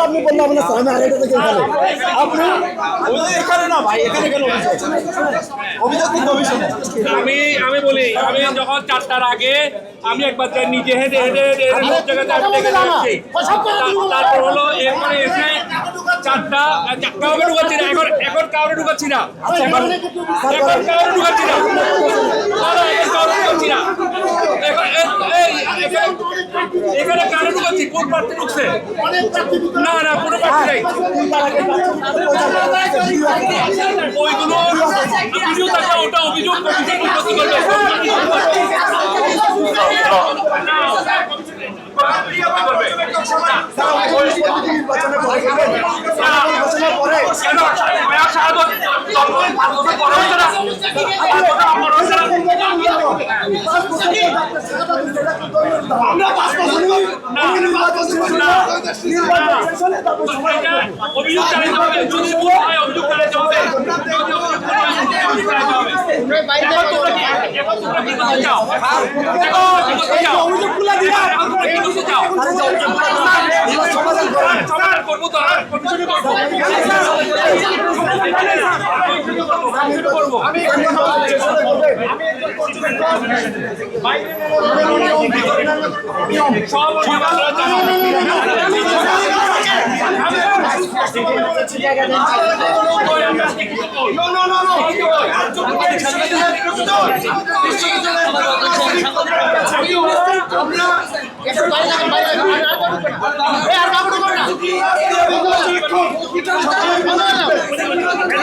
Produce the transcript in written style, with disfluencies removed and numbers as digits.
আপনি বললাম না স্যার, আমি আরেকটা থেকে আপনি এখানে না ভাই, এখানে কেন অভিযোগ কিন্তু আমি বলি, আমি যখন 4টার আগে আমি একবার নিজে হেঁটে সব জায়গাতে যাচ্ছি, তারপর হলো এরপরে এসে 4টা কাউকে ঢুকাচ্ছি না, এখন কাউকে ঢুকাচ্ছি না, এখন কাউকে ঢুকাচ্ছি না, এখানে কারো ঢুকাচ্ছি, কোন প্রার্থী ঢুকছে? না না, কোনো প্রার্থী নেই। ওইগুলো অভিযোগ আছে, ওটা অভিযোগ কমিশন উন্নতি করবে। অভিযোগ চালাতে হবে, যদি অভিযোগ চালাতে হবে, আমরা